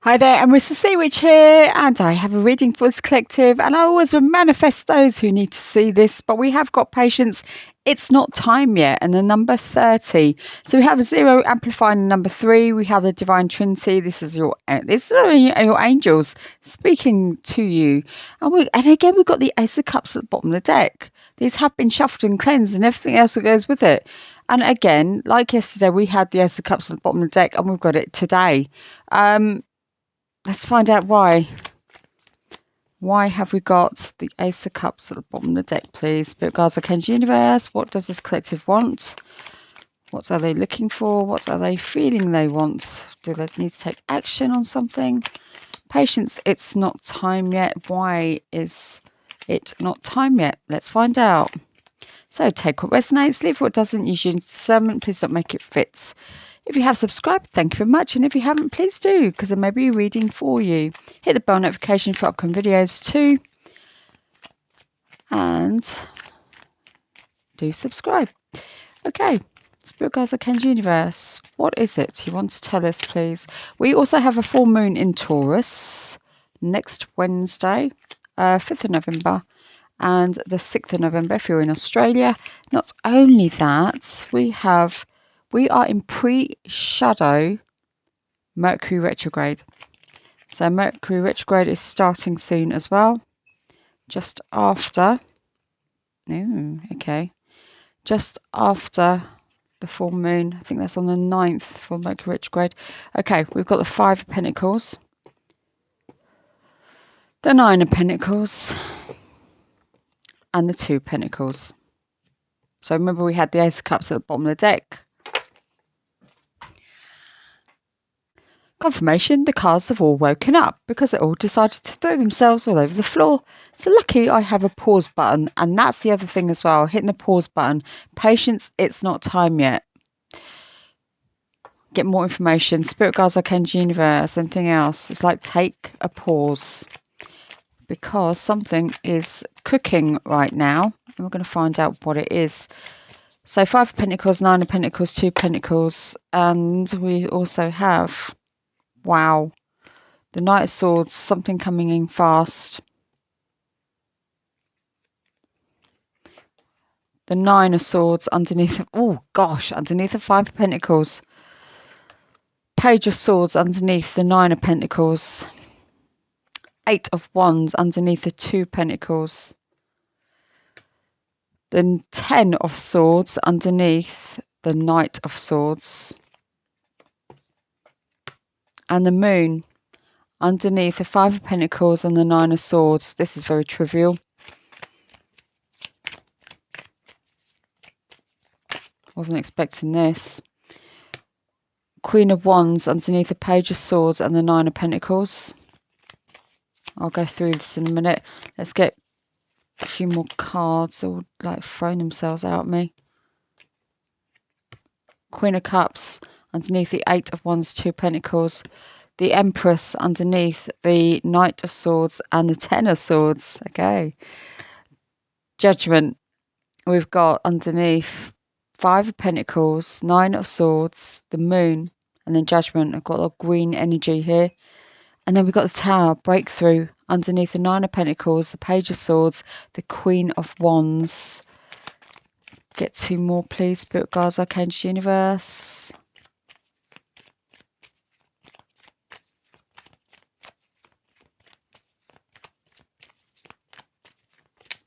Hi there, Anita Amarissa here, and I have a reading for this collective, and I always manifest those who need to see this, but we have got patience. It's not time yet, and the number 30. So we have a 0 amplifying number 3. We have the Divine Trinity. This is your angels speaking to you. And again, we've got the Ace of Cups at the bottom of the deck. These have been shuffled and cleansed and everything else that goes with it. And again, like yesterday, we had the Ace of Cups at the bottom of the deck, and we've got it today. Let's find out why. Why have we got the Ace of Cups at the bottom of the deck, please? Spirit guides, Archangel Universe. What does this collective want? What are they looking for? What are they feeling they want? Do they need to take action on something? Patience, it's not time yet. Why is it not time yet? Let's find out. So take what resonates, leave what doesn't. Use your discernment. Please don't make it fit. If you have subscribed, thank you very much. And if you haven't, please do, because there may be a reading for you. Hit the bell notification for upcoming videos too. And do subscribe. Okay, Spirit Guides, Archangel Universe. What is it you want to tell us, please? We also have a full moon in Taurus next Wednesday, 5th of November. And the 6th of November if you're in Australia. Not only that, we are in pre-shadow Mercury retrograde. So Mercury retrograde is starting soon as well. Just after, just after the full moon. I think that's on the 9th for Mercury retrograde. Okay, we've got the 5 of Pentacles, the 9 of Pentacles, and the 2 of Pentacles. So remember we had the Ace of Cups at the bottom of the deck. Confirmation, the cards have all woken up because they all decided to throw themselves all over the floor. So lucky I have a pause button, and that's the other thing as well, hitting the pause button. Patience, it's not time yet. Get more information. Spirit guides, Archangel Universe, anything else. It's like take a pause because something is cooking right now. And we're going to find out what it is. So 5 of Pentacles, 9 of Pentacles, 2 of Pentacles, and we also have... Wow, the Knight of Swords, something coming in fast. The 9 of Swords underneath, underneath the 5 of Pentacles. Page of Swords underneath the 9 of Pentacles. 8 of Wands underneath the 2 Pentacles. The 10 of Swords underneath the Knight of Swords. And the Moon underneath the 5 of Pentacles and the 9 of Swords. This is very trivial. Wasn't expecting this. Queen of Wands underneath the Page of Swords and the 9 of Pentacles. I'll go through this in a minute. Let's get a few more cards. All like throwing themselves out at me. Queen of Cups underneath the 8 of Wands, 2 of Pentacles. The Empress underneath the Knight of Swords and the 10 of Swords. Okay. Judgment. We've got underneath 5 of Pentacles, 9 of Swords, the Moon, and then Judgment. I've got a green energy here. And then we've got the Tower, Breakthrough, underneath the 9 of Pentacles, the Page of Swords, the Queen of Wands. Get 2 more, please. Spirit Guides, Archangel Universe.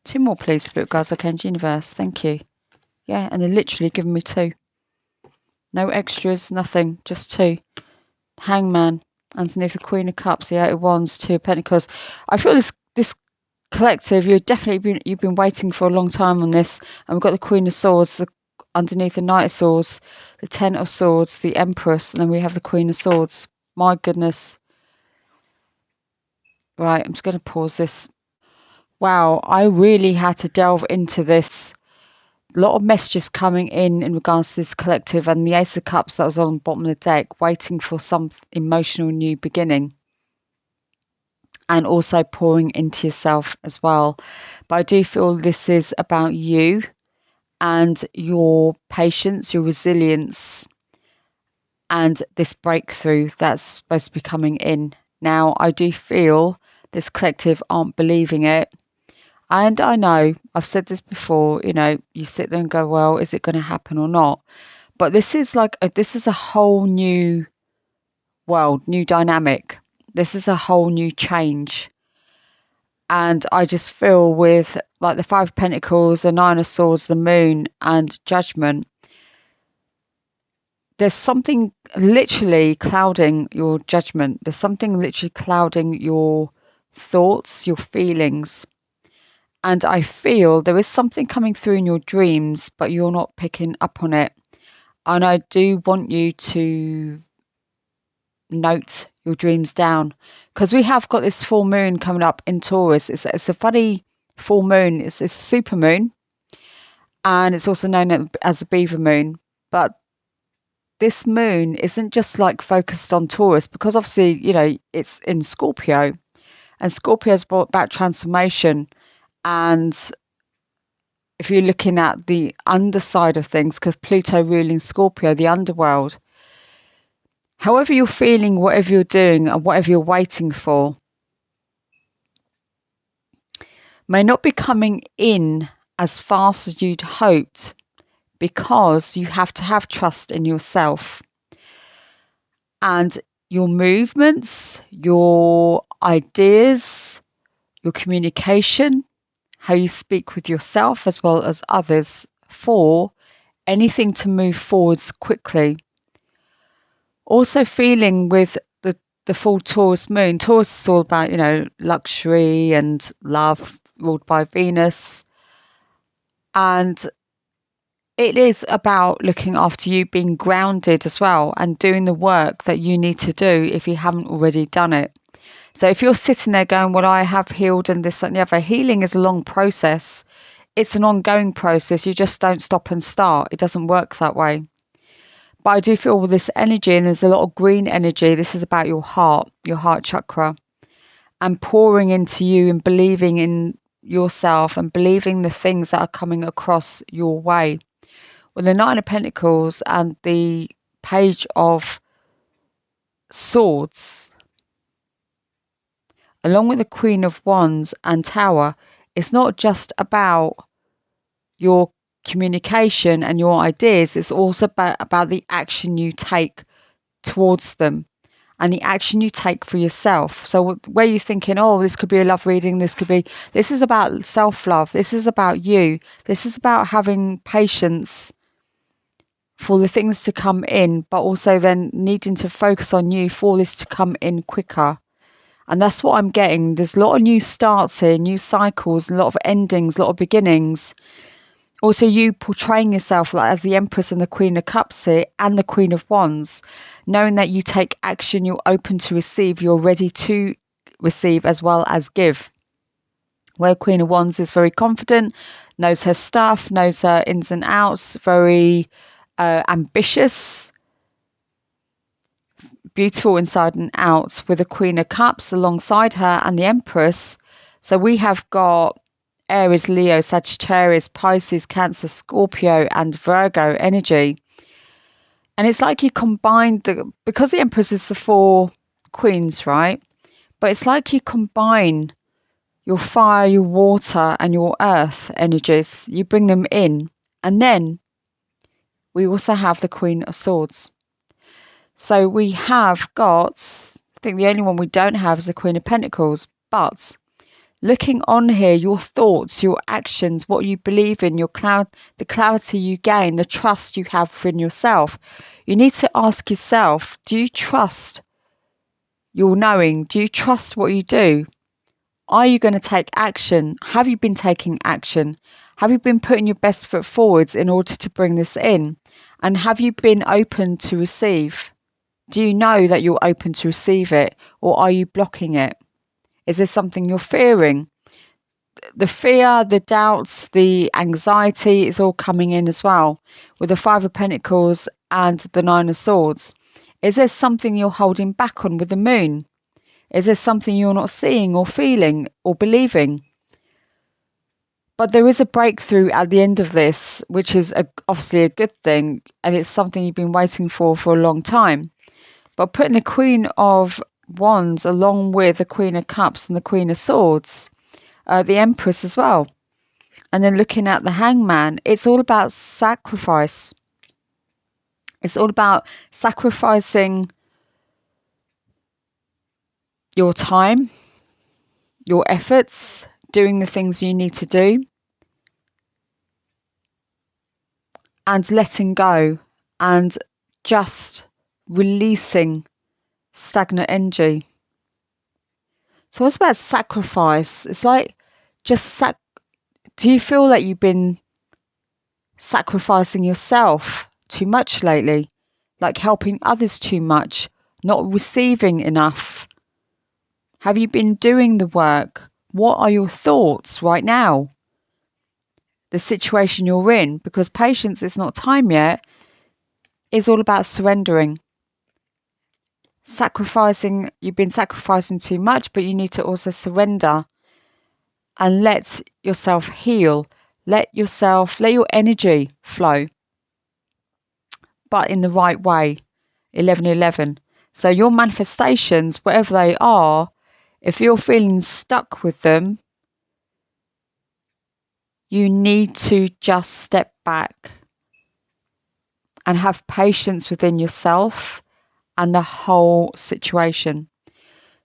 Two more, please, Spirit Guides, Archangel Universe. Thank you. Yeah, and they're literally giving me 2. No extras, nothing, just 2. Hangman, underneath the Queen of Cups, the 8 of Wands, 2 of Pentacles. I feel this collective, you've been waiting for a long time on this. And we've got the Queen of Swords, underneath the Knight of Swords, the 10 of Swords, the Empress, and then we have the Queen of Swords. My goodness. Right, I'm just going to pause this. Wow, I really had to delve into this. A lot of messages coming in regards to this collective, and the Ace of Cups that was on the bottom of the deck, waiting for some emotional new beginning. And also pouring into yourself as well. But I do feel this is about you and your patience, your resilience, and this breakthrough that's supposed to be coming in Now, I do feel this collective aren't believing it. And I know I've said this before, you sit there and go, well, is it going to happen or not? But this is this is a whole new world, new dynamic. This is a whole new change. And I just feel with like the Five of Pentacles, the Nine of Swords, the Moon, and Judgment, there's something literally clouding your judgment. There's something literally clouding your thoughts, your feelings. And I feel there is something coming through in your dreams, but you're not picking up on it. And I do want you to note your dreams down, because we have got this full moon coming up in Taurus. It's a funny full moon. It's a super moon, and it's also known as the beaver moon. But this moon isn't just like focused on Taurus, because obviously, it's in Scorpio, and Scorpio is about transformation. And if you're looking at the underside of things, because Pluto ruling Scorpio, the underworld, however you're feeling, whatever you're doing, and whatever you're waiting for may not be coming in as fast as you'd hoped, because you have to have trust in yourself and your movements, your ideas, your communication, how you speak with yourself as well as others, for anything to move forwards quickly. Also feeling with the full Taurus moon. Taurus is all about, luxury and love, ruled by Venus. And it is about looking after you, being grounded as well, and doing the work that you need to do if you haven't already done it. So if you're sitting there going, well, I have healed and this and the other, healing is a long process. It's an ongoing process. You just don't stop and start. It doesn't work that way. But I do feel with this energy, and there's a lot of green energy. This is about your heart chakra, and pouring into you and believing in yourself and believing the things that are coming across your way. With the Nine of Pentacles and the Page of Swords, along with the Queen of Wands and Tower, it's not just about your communication and your ideas. It's also about the action you take towards them and the action you take for yourself. So where you're thinking, oh, this could be a love reading, this is about self-love. This is about you. This is about having patience for the things to come in, but also then needing to focus on you for this to come in quicker. And that's what I'm getting. There's a lot of new starts here, new cycles, a lot of endings, a lot of beginnings. Also, you portraying yourself like as the Empress and the Queen of Cups here, and the Queen of Wands, knowing that you take action, you're open to receive, you're ready to receive as well as give. Where Queen of Wands is very confident, knows her stuff, knows her ins and outs, very ambitious, beautiful inside and out, with the Queen of Cups alongside her and the Empress. So we have got Aries, Leo, Sagittarius, Pisces, Cancer, Scorpio, and Virgo energy. And it's like you combined because the Empress is the four queens, right? But it's like you combine your fire, your water, and your earth energies. You bring them in. And then we also have the Queen of Swords. So we have got, I think the only one we don't have is the Queen of Pentacles. But looking on here, your thoughts, your actions, what you believe in, the clarity you gain, the trust you have in yourself. You need to ask yourself, do you trust your knowing? Do you trust what you do? Are you going to take action? Have you been taking action? Have you been putting your best foot forwards in order to bring this in? And have you been open to receive? Do you know that you're open to receive it, or are you blocking it? Is there something you're fearing? The fear, the doubts, the anxiety is all coming in as well with the Five of Pentacles and the Nine of Swords. Is there something you're holding back on with the Moon? Is there something you're not seeing or feeling or believing? But there is a breakthrough at the end of this, which is obviously a good thing, and it's something you've been waiting for a long time. But putting the Queen of Wands, along with the Queen of Cups and the Queen of Swords, the Empress as well. And then looking at the Hangman, it's all about sacrifice. It's all about sacrificing your time, your efforts, doing the things you need to do, and letting go and just releasing stagnant energy. So it's about sacrifice. It's like just do you feel that you've been sacrificing yourself too much lately? Like helping others too much, not receiving enough? Have you been doing the work? What are your thoughts right now? The situation you're in, because patience is not time yet, is all about surrendering. Sacrificing, you've been sacrificing too much, but you need to also surrender and let yourself heal. Let your energy flow, but in the right way. 1111. So your manifestations, whatever they are, if you're feeling stuck with them, you need to just step back and have patience within yourself and the whole situation.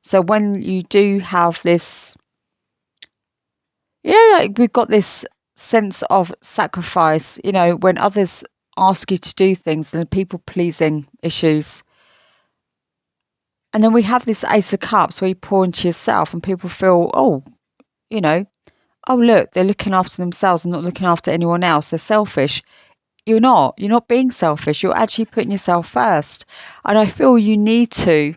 So when you do have this, like we've got this sense of sacrifice, when others ask you to do things and the people pleasing issues. And then we have this Ace of Cups where you pour into yourself and people feel, oh, look, they're looking after themselves and not looking after anyone else. They're selfish. You're not being selfish. You're actually putting yourself first. And I feel you need to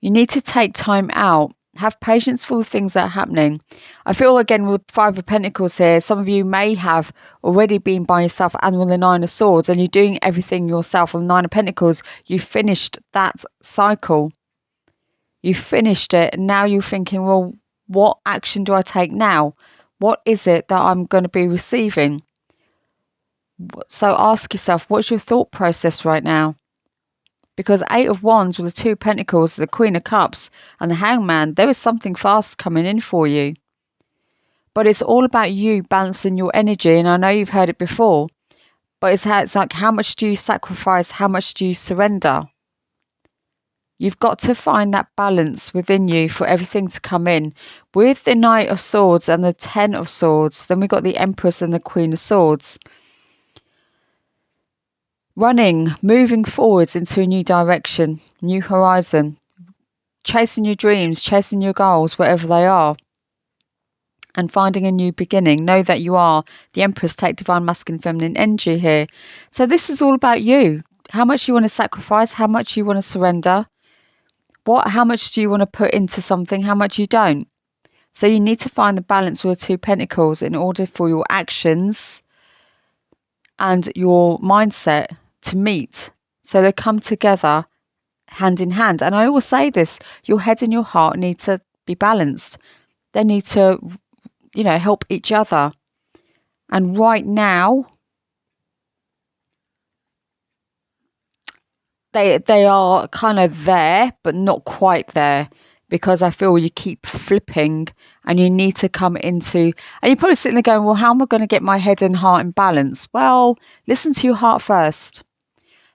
take time out, have patience for the things that are happening. I feel again with the Five of Pentacles here, some of you may have already been by yourself and with the Nine of Swords and you're doing everything yourself. On the Nine of Pentacles, you finished that cycle. You finished it and now you're thinking, well, what action do I take now? What is it that I'm going to be receiving? So ask yourself, what's your thought process right now? Because Eight of Wands with the Two of Pentacles, the Queen of Cups and the Hangman, there is something fast coming in for you. But it's all about you balancing your energy. And I know you've heard it before, but it's like, how much do you sacrifice? How much do you surrender? You've got to find that balance within you for everything to come in. With the Knight of Swords and the Ten of Swords, then we've got the Empress and the Queen of Swords. Running, moving forwards into a new direction, new horizon, chasing your dreams, chasing your goals, whatever they are, and finding a new beginning. Know that you are the Empress. Take divine masculine feminine energy here. So this is all about you. How much you want to sacrifice, how much you want to surrender, how much do you want to put into something, how much you don't. So you need to find the balance with the Two of Pentacles in order for your actions and your mindset to meet, so they come together hand in hand. And I always say this, your head and your heart need to be balanced. They need to help each other. And right now they are kind of there but not quite there, because I feel you keep flipping and you need to come into, and you're probably sitting there going, well, how am I going to get my head and heart in balance? Well, listen to your heart first.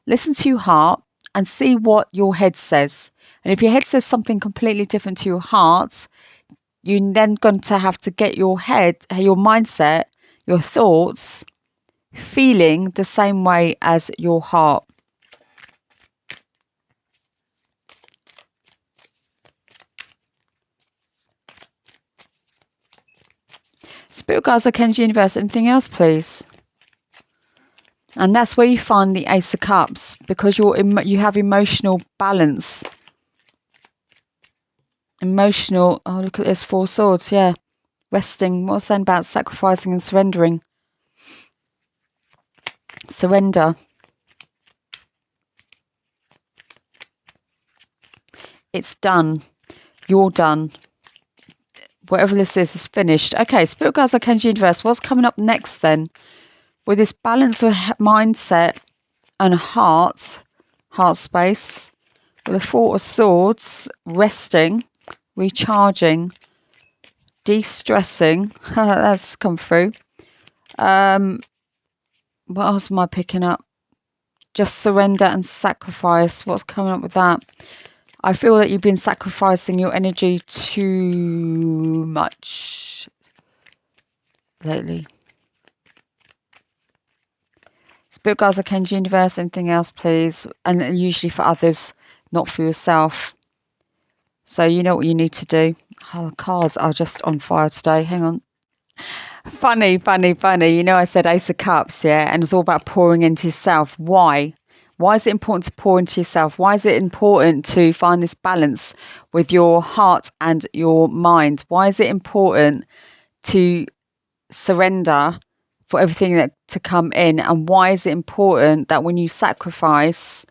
Listen to your heart and see what your head says. And if your head says something completely different to your heart, you're then going to have to get your head, your mindset, your thoughts, feeling the same way as your heart. Spirit guides, Archangel Universe, anything else, please? And that's where you find the Ace of Cups, because you have emotional balance. Emotional, oh, look at this, Four Swords, yeah. Resting, what was saying about sacrificing and surrendering? Surrender. It's done. You're done. Whatever this is finished. Okay, Spirit guides, Archangel Universe, what's coming up next then? With this balance of mindset and heart space, With the Four of Swords, resting, recharging, de-stressing. That's come through. What else am I picking up? Just surrender and sacrifice. What's coming up with that? I feel that you've been sacrificing your energy too much lately. Spirit guides, Archangel, universe, anything else, please? And usually for others, not for yourself. So you know what you need to do. Oh, the cards are just on fire today. Hang on. Funny. You know, I said Ace of Cups, yeah? And it's all about pouring into yourself. Why? Why is it important to pour into yourself? Why is it important to find this balance with your heart and your mind? Why is it important to surrender for everything that to come in? And why is it important that when you sacrifice,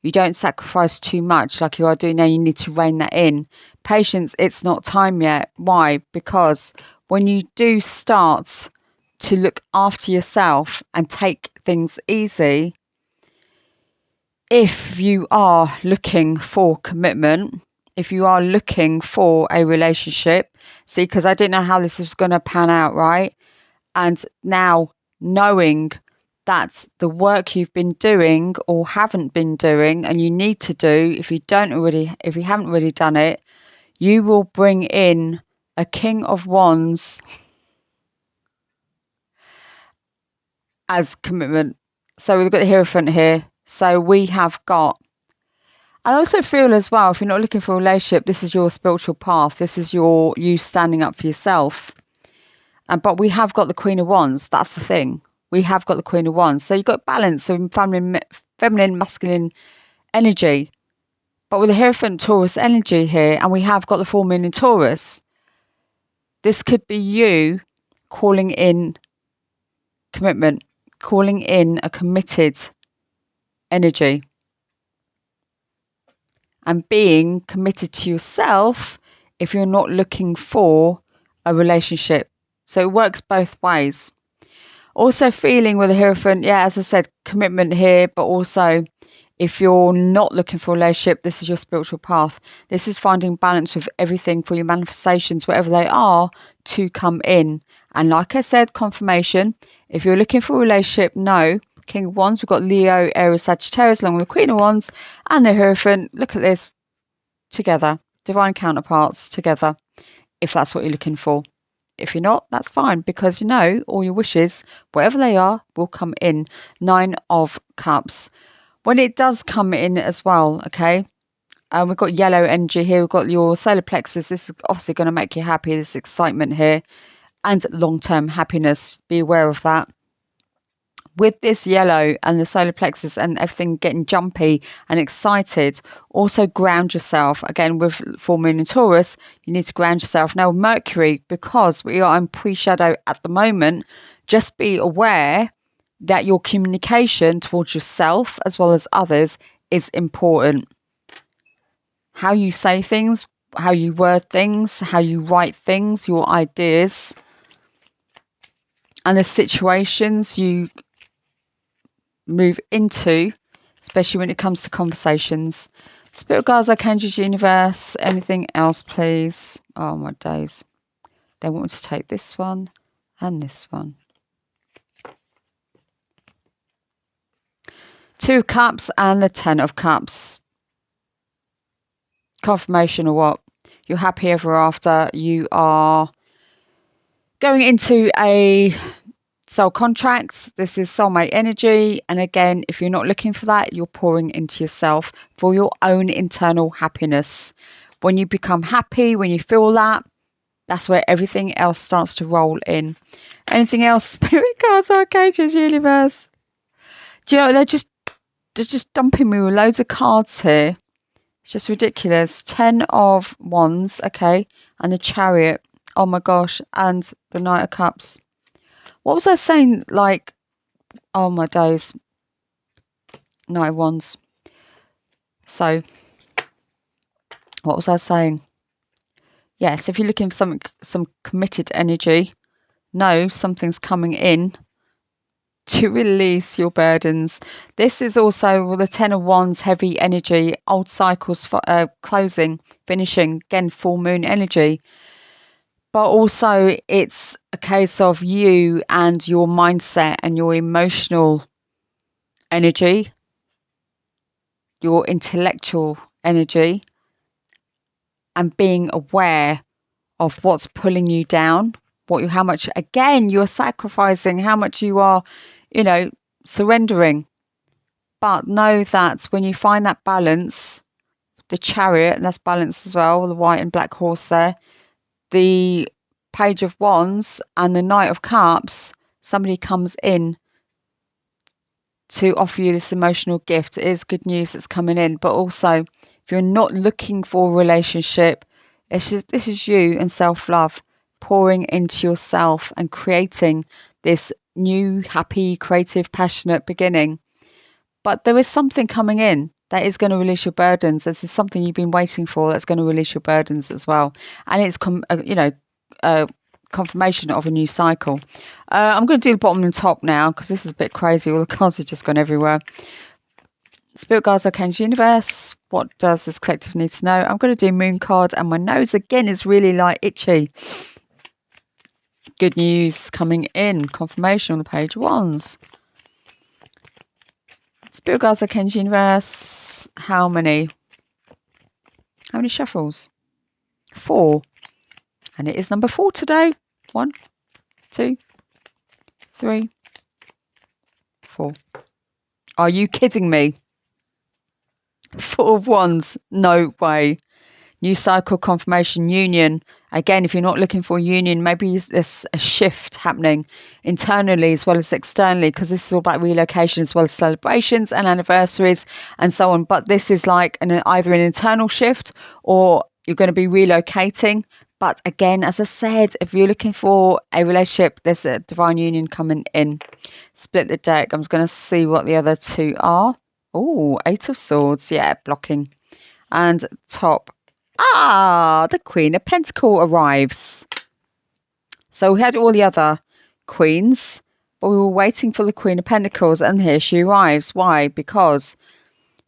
you don't sacrifice too much like you are doing now? You need to rein that in. Patience, it's not time yet. Why? Because when you do start to look after yourself and take things easy, if you are looking for commitment, if you are looking for a relationship, see, because I didn't know how this was going to pan out, right? And now knowing that the work you've been doing or haven't been doing and you need to do, if you haven't already done it, you will bring in a King of Wands as commitment. So we've got the Hierophant here. So we have got, I also feel as well, if you're not looking for a relationship, this is your spiritual path. This is you standing up for yourself. But we have got the Queen of Wands. That's the thing. We have got the Queen of Wands. So you've got balance of feminine, masculine energy. But with the Hierophant Taurus energy here, and we have got the full moon in Taurus, this could be you calling in commitment, calling in a committed energy, and being committed to yourself if you're not looking for a relationship. So it works both ways. Also feeling with the Hierophant, yeah, as I said, commitment here, but also if you're not looking for a relationship, this is your spiritual path. This is finding balance with everything for your manifestations, whatever they are, to come in. And like I said, confirmation, if you're looking for a relationship, no. King of Wands, we've got Leo, Aries, Sagittarius, along with the Queen of Wands, and the Hierophant. Look at this together. Divine counterparts together, if that's what you're looking for. If you're not, that's fine, because you know all your wishes, whatever they are, will come in. 9 of Cups. When it does come in as well, okay, we've got yellow energy here. We've got your solar plexus. This is obviously going to make you happy, this excitement here, and long-term happiness. Be aware of that. With this yellow and the solar plexus and everything getting jumpy and excited, also ground yourself. Again, with full moon in Taurus, you need to ground yourself. Now, Mercury, because we are in pre-shadow at the moment, just be aware that your communication towards yourself as well as others is important. How you say things, how you word things, how you write things, your ideas, and the situations you move into, especially when it comes to conversations. Spirit guides, Archangels, universe, anything else, please? Oh my days. They want me to take this one and this one. 2 of Cups and the 10 of Cups. Confirmation of what? You're happy ever after. You are going into a soul contract. This is soulmate energy. And again, if you're not looking for that, you're pouring into yourself for your own internal happiness. When you become happy, when you feel that, that's where everything else starts to roll in. Anything else? Spirit guides, Archangels, universe. Do you know, they're just dumping me with loads of cards here. It's just ridiculous. 10 of Wands, okay, and the Chariot. Oh my gosh, and the Knight of Cups. What was I saying? Like, oh my days. Knight of Wands. So, what was I saying? Yes, if you're looking for some committed energy, no, something's coming in to release your burdens. This is also the Ten of Wands, heavy energy, old cycles, closing, finishing, again, full moon energy. But also it's a case of you and your mindset and your emotional energy, your intellectual energy, and being aware of what's pulling you down, how much, again, you're sacrificing, how much you are, surrendering. But know that when you find that balance, the Chariot, and that's balance as well, the white and black horse there, the Page of Wands and the Knight of Cups, somebody comes in to offer you this emotional gift. It is good news that's coming in. But also, if you're not looking for a relationship, this is you and self-love, pouring into yourself and creating this new, happy, creative, passionate beginning. But there is something coming in that is going to release your burdens. This is something you've been waiting for that's going to release your burdens as well. And it's, confirmation of a new cycle. I'm going to do the bottom and top now because this is a bit crazy. All the cards have just gone everywhere. Spirit guides, Archangel, Universe, what does this collective need to know? I'm going to do moon cards, and my nose again is really like itchy. Good news coming in. Confirmation on the Page of Wands. Spirit guides, Archangel, Universe. How many shuffles? 4. And it is number 4 today. 1, 2, 3, 4. Are you kidding me? 4 of Wands. No way. New cycle, confirmation, union. Again, if you're not looking for a union, maybe there's a shift happening internally as well as externally, because this is all about relocation as well as celebrations and anniversaries and so on. But this is like either an internal shift or you're going to be relocating. But again, as I said, if you're looking for a relationship, there's a divine union coming in. Split the deck. I'm just going to see what the other 2 are. Oh, 8 of Swords. Yeah, blocking. And top. The Queen of Pentacles arrives. So we had all the other queens, but we were waiting for the Queen of Pentacles, and here she arrives. Why? Because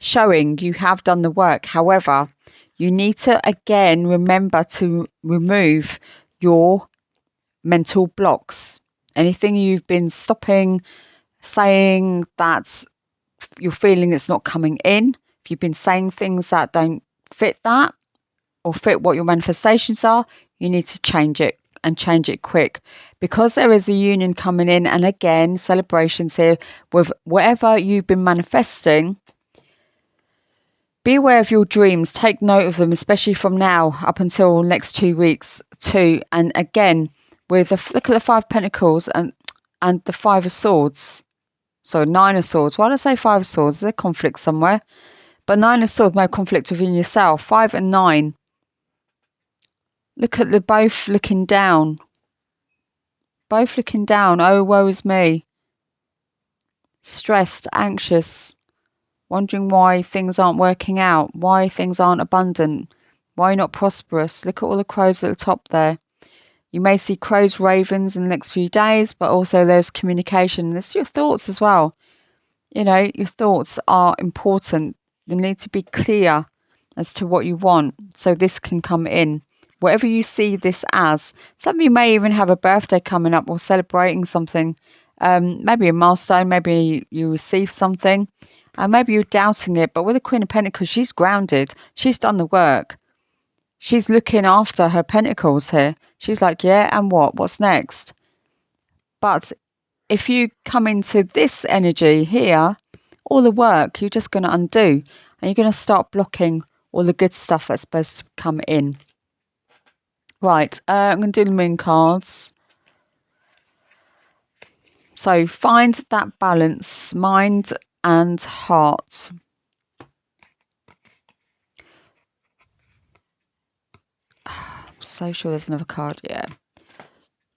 showing you have done the work. However, you need to, again, remember to remove your mental blocks. Anything you've been stopping, saying that you're feeling it's not coming in. If you've been saying things that don't fit that or fit what your manifestations are, you need to change it, and change it quick, because there is a union coming in. And again, celebrations here with whatever you've been manifesting. Be aware of your dreams. Take note of them, especially from now up until next 2 weeks too. And again, with look at the 5 of Pentacles and the 5 of Swords. So 9 of Swords. Why did I say 5 of Swords? Is there conflict somewhere? But 9 of Swords may have conflict within yourself. 5 and 9. Look at the both looking down. Both looking down. Oh, woe is me. Stressed, anxious. Wondering why things aren't working out. Why things aren't abundant. Why not prosperous. Look at all the crows at the top there. You may see crows, ravens in the next few days, but also there's communication. There's your thoughts as well. Your thoughts are important. They need to be clear as to what you want, so this can come in. Whatever you see this as. Some of you may even have a birthday coming up or celebrating something. Maybe a milestone, maybe you receive something. And maybe you're doubting it, but with the Queen of Pentacles, she's grounded. She's done the work. She's looking after her pentacles here. She's like, yeah, and what? What's next? But if you come into this energy here, all the work you're just going to undo. And you're going to start blocking all the good stuff that's supposed to come in. Right, I'm going to do the moon cards. So find that balance, mind and heart. I'm so sure there's another card. Yeah.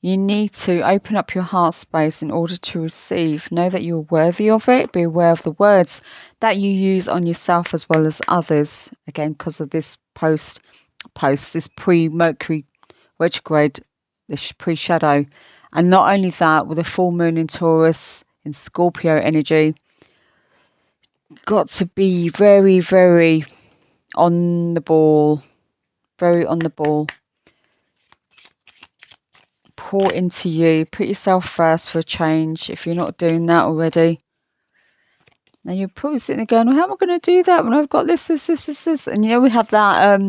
You need to open up your heart space in order to receive. Know that you're worthy of it. Be aware of the words that you use on yourself as well as others. Again, because of this this pre-Mercury retrograde, this pre-shadow. And not only that, with a full moon in Taurus in Scorpio energy. Got to be very, very on the ball. Very on the ball. Pour into you. Put yourself first for a change if you're not doing that already. Now you're probably sitting there going, well, how am I going to do that when I've got this. And you know, we have that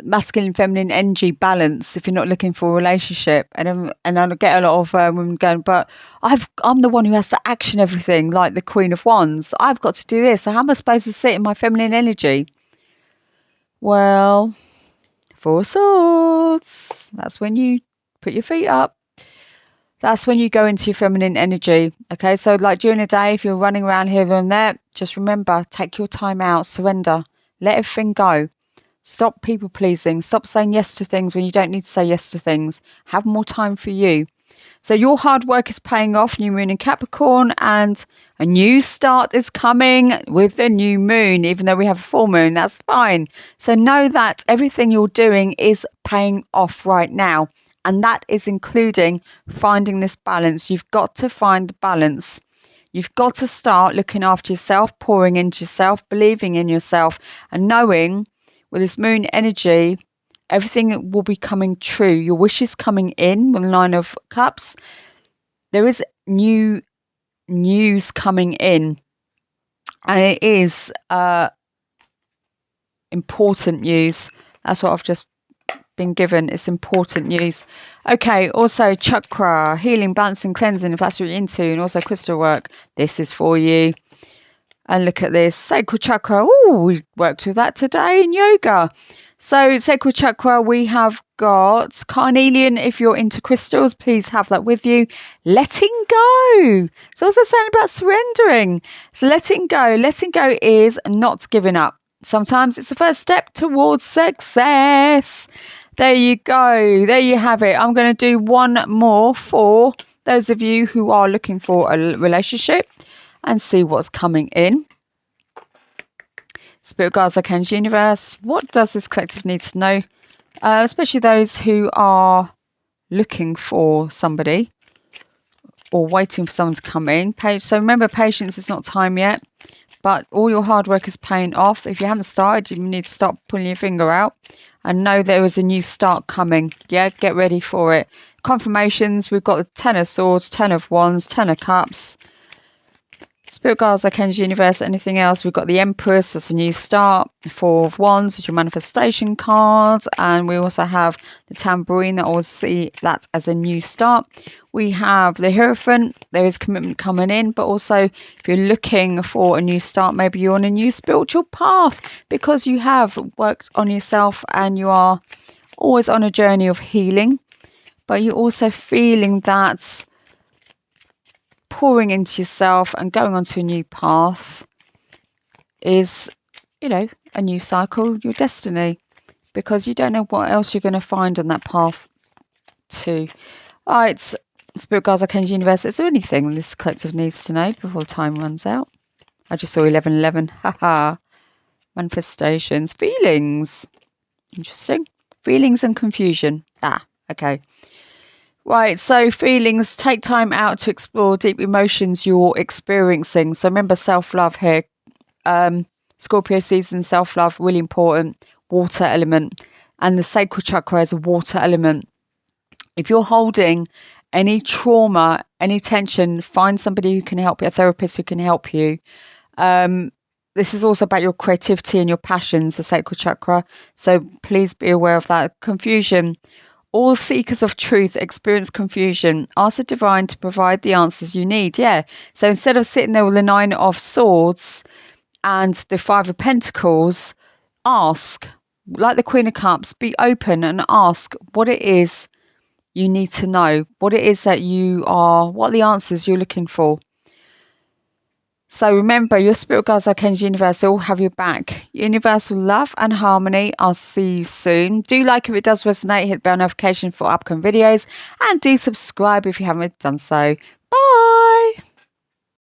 masculine, feminine energy balance if you're not looking for a relationship. And I get a lot of women going, but I'm the one who has to action everything, like the Queen of Wands. I've got to do this. So how am I supposed to sit in my feminine energy? Well, Four of Swords. That's when you put your feet up. That's when you go into your feminine energy. Okay, so like during the day, if you're running around here and there, just remember, take your time out, surrender, let everything go. Stop people pleasing. Stop saying yes to things when you don't need to say yes to things. Have more time for you. So your hard work is paying off, new moon in Capricorn, and a new start is coming with the new moon, even though we have a full moon, that's fine. So know that everything you're doing is paying off right now. And that is including finding this balance. You've got to find the balance. You've got to start looking after yourself, pouring into yourself, believing in yourself, and knowing with this moon energy, everything will be coming true. Your wishes coming in with the Nine of Cups. There is new news coming in. And it is important news. That's what I've just been given. It's important news. Okay, also chakra, healing, balancing, cleansing, if that's what you're into, and also crystal work. This is for you. And look at this, sacral chakra. Oh, we worked with that today in yoga. So sacral chakra, we have got carnelian. If you're into crystals, please have that with you. Letting go. It's also saying about surrendering. So letting go is not giving up. Sometimes it's the first step towards success. There you go. There you have it. I'm going to do one more for those of you who are looking for a relationship and see what's coming in. Spirit guides, arcane universe. What does this collective need to know? Especially those who are looking for somebody or waiting for someone to come in. So remember, patience is not time yet. But all your hard work is paying off. If you haven't started, you need to start pulling your finger out and know there is a new start coming. Yeah, get ready for it. Confirmations, we've got the Ten of Swords, Ten of Wands, Ten of Cups. Spirit guides, arcane universe, anything else? We've got the Empress, that's a new start. The Four of Wands is your manifestation card. And we also have the Tambourine, that always see that as a new start. We have the Hierophant, there is commitment coming in, but also if you're looking for a new start, maybe you're on a new spiritual path because you have worked on yourself and you are always on a journey of healing, but you're also feeling that pouring into yourself and going onto a new path is, you know, a new cycle, your destiny, because you don't know what else you're going to find on that path too. All right, Spirit guides, arcane universe, is there anything this collective needs to know before time runs out? I just saw 1111. Haha. Manifestations. Feelings. Interesting. Feelings and confusion. Okay. Right, so feelings, take time out to explore deep emotions you're experiencing. So remember self-love here. Scorpio season, self-love, really important. Water element. And the sacral chakra is a water element. If you're holding any trauma, any tension, find somebody who can help you, a therapist who can help you. This is also about your creativity and your passions, the sacral chakra. So please be aware of that. Confusion. All seekers of truth experience confusion. Ask the divine to provide the answers you need. Yeah. So instead of sitting there with the Nine of Swords and the Five of Pentacles, ask, like the Queen of Cups, be open and ask what it is you need to know, what it is that what are the answers you're looking for. So remember, your spirit guides, arcane universe, all have your back. Universal love and harmony. I'll see you soon. Do like if it does resonate, hit the bell notification for upcoming videos, and do subscribe if you haven't done so. Bye.